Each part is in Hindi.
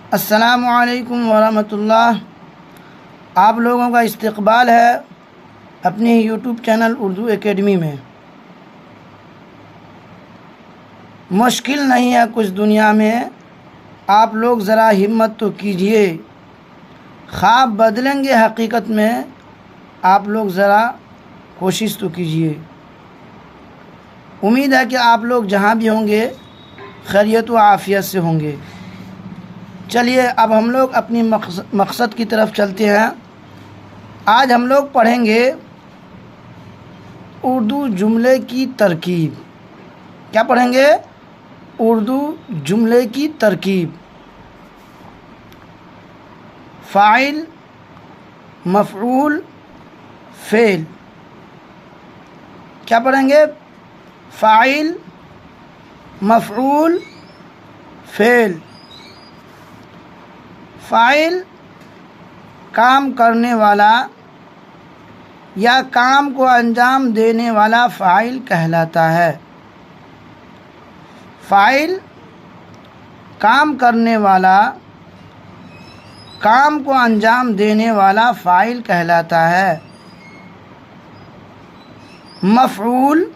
अस्सलामु अलैकुम वरहमतुल्लाह। आप लोगों का इस्तकबाल है अपनी यूट्यूब चैनल उर्दू एकेडमी में। मुश्किल नहीं है कुछ दुनिया में, आप लोग ज़रा हिम्मत तो कीजिए। ख्वाब बदलेंगे हकीकत में, आप लोग ज़रा कोशिश तो कीजिए। उम्मीद है कि आप लोग जहाँ भी होंगे खैरियत व आफ़ियत से होंगे। चलिए अब हम लोग अपनी मकसद की तरफ चलते हैं। आज हम लोग पढ़ेंगे उर्दू जुमले की तरकीब। क्या पढ़ेंगे? उर्दू जुमले की तरकीब। फ़ाइल, मफ़ऊल, फ़ेल। क्या पढ़ेंगे? फ़ाइल, मफ़ऊल, फ़ेल। फ़ाइल काम करने वाला या काम को अंजाम देने वाला फ़ाइल कहलाता है। फ़ाइल काम करने वाला, काम को अंजाम देने वाला फ़ाइल कहलाता है। मफ़ऊल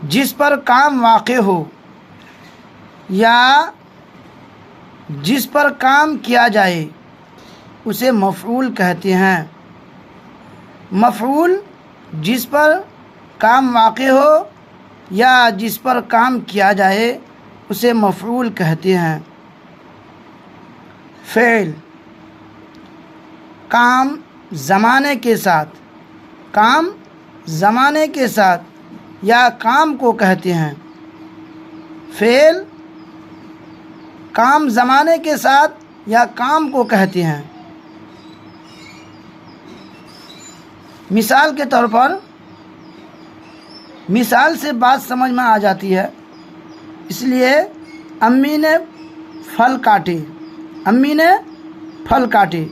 जिस पर काम वाक़े हो या जिस पर काम किया जाए उसे मफ़ऊल कहते हैं। मफ़ऊल जिस पर काम वाक़े हो या जिस पर काम किया जाए उसे मफ़ऊल कहते हैं। फ़ेल काम ज़माने के साथ, काम ज़माने के साथ या काम को कहते हैं। फ़ेल काम ज़माने के साथ या काम को कहते हैं। मिसाल के तौर पर, मिसाल से बात समझ में आ जाती है। इसलिए अम्मी ने फल काटे, अम्मी ने फल काटे।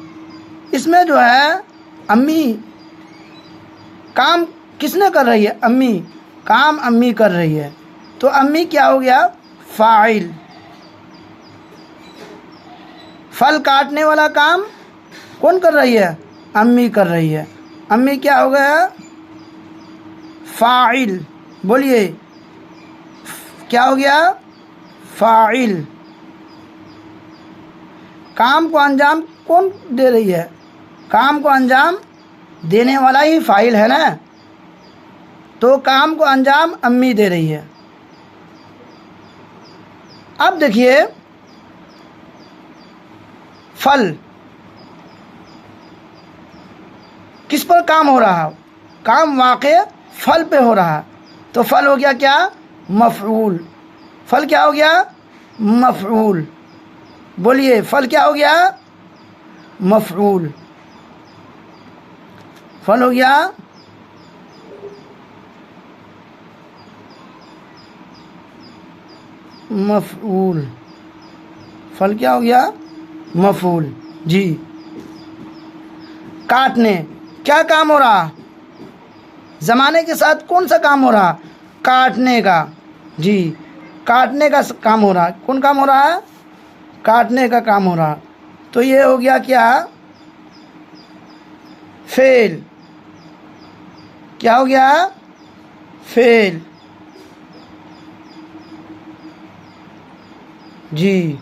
इसमें जो है अम्मी काम किसने कर रही है? अम्मी। काम अम्मी कर रही है, तो अम्मी क्या हो गया? फ़ाइल। फल काटने वाला काम कौन कर रही है? अम्मी कर रही है। अम्मी क्या हो गया? फ़ाइल। बोलिए क्या हो गया? फ़ाइल। काम को अंजाम कौन दे रही है? काम को अंजाम देने वाला ही फ़ाइल है ना, तो काम को अंजाम अम्मी दे रही है। अब देखिए फल किस पर काम हो रहा है? काम वाक़े फल पे हो रहा है, तो फल हो गया क्या? मफ़ऊल। फल क्या हो गया? मफ़ऊल। बोलिए फल क्या हो गया? मफ़ऊल। फल हो गया मफ़ऊल। फल क्या हो गया? मफ़ऊल। जी। काटने क्या काम हो रहा? ज़माने के साथ कौन सा काम हो रहा? काटने का। जी, काटने का काम हो रहा। कौन काम हो रहा है? काटने का काम हो रहा। तो ये हो गया क्या? फ़ेल। क्या हो गया? फ़ेल। जी,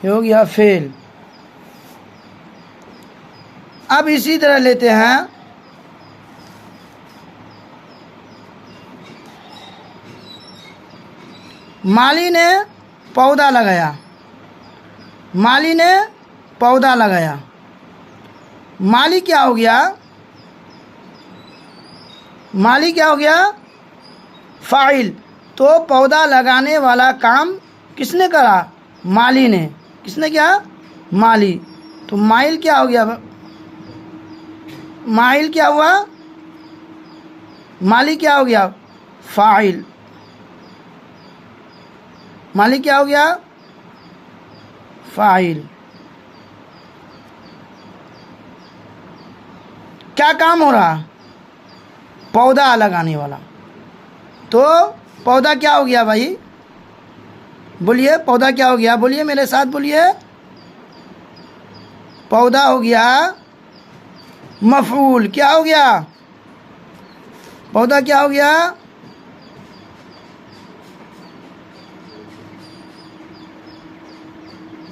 ये हो गया फ़ेल। अब इसी तरह लेते हैं माली ने पौधा लगाया। माली ने पौधा लगाया। माली क्या हो गया? माली क्या हो गया? फ़ाइल। तो पौधा लगाने वाला काम किसने करा? माली ने। किसने किया? माली। तो माइल क्या हो गया? माइल क्या हुआ? माली क्या हो गया? फ़ाइल। माली क्या हो गया? फ़ाइल। क्या काम हो रहा? पौधा लगाने वाला। तो पौधा क्या हो गया भाई? बोलिए पौधा क्या हो गया, बोलिए मेरे साथ बोलिए। पौधा हो गया मफऊल। क्या हो गया, पौधा क्या हो गया,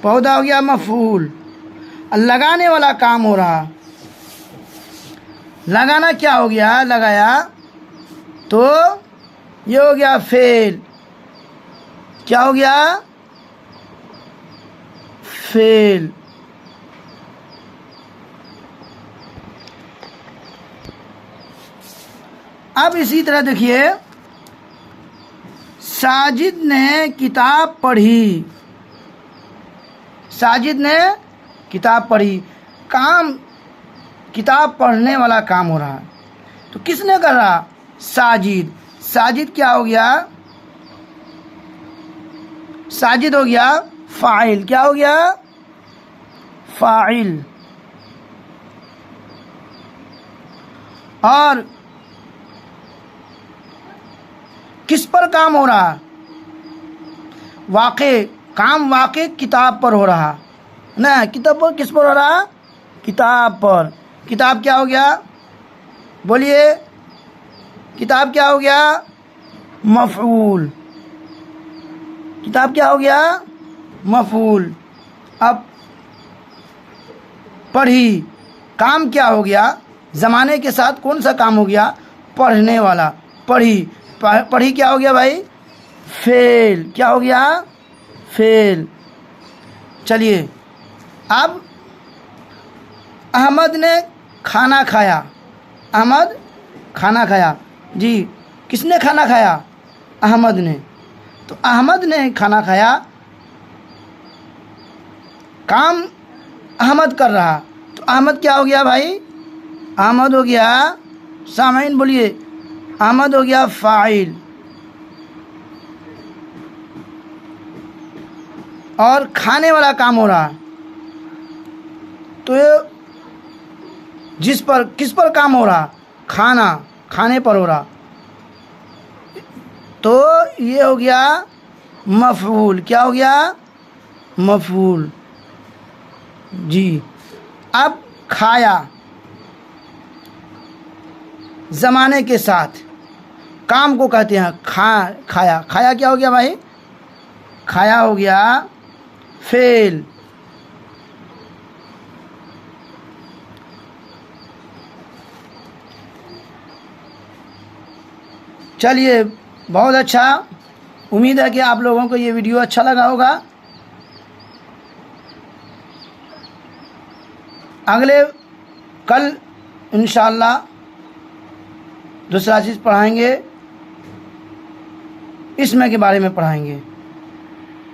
पौधा हो गया मफऊल। लगाने वाला काम हो रहा। लगाना क्या हो गया, लगाया, तो ये हो गया फेल। क्या हो गया, फेल। अब इसी तरह देखिए, साजिद ने किताब पढ़ी। साजिद ने किताब पढ़ी। काम, किताब पढ़ने वाला काम हो रहा है, तो किसने कर रहा, साजिद। साजिद क्या हो गया, साजिद हो गया फाइल। क्या हो गया, फाइल। और किस पर काम हो रहा, वाक़े, काम वाक़े किताब पर हो रहा ना, किताब पर, किस पर हो रहा, किताब पर। किताब क्या हो गया, बोलिए, किताब क्या हो गया, मफऊल। किताब क्या हो गया, मफऊल। अब पढ़ी, काम क्या हो गया, ज़माने के साथ कौन सा काम हो गया, पढ़ने वाला। पढ़ी, पढ़ी क्या हो गया भाई, फेल। क्या हो गया, फेल। चलिए, अब अहमद ने खाना खाया। अहमद खाना खाया जी। किसने खाना खाया, अहमद ने। तो अहमद ने खाना खाया, काम अहमद कर रहा, तो अहमद क्या हो गया भाई, अहमद हो गया, सामईन बोलिए, अहमद हो गया फाइल। और खाने वाला काम हो रहा, तो ये जिस पर, किस पर काम हो रहा, खाना, खाने पर हो रहा, तो ये हो गया मफऊल। क्या हो गया, मफऊल जी। अब खाया, ज़माने के साथ, काम को कहते हैं खाया। खाया क्या हो गया भाई, खाया हो गया फेल। चलिए, बहुत अच्छा। उम्मीद है कि आप लोगों को ये वीडियो अच्छा लगा होगा। अगले कल इंशाअल्लाह दूसरा चीज़ पढ़ाएंगे, इसमें के बारे में पढ़ाएंगे।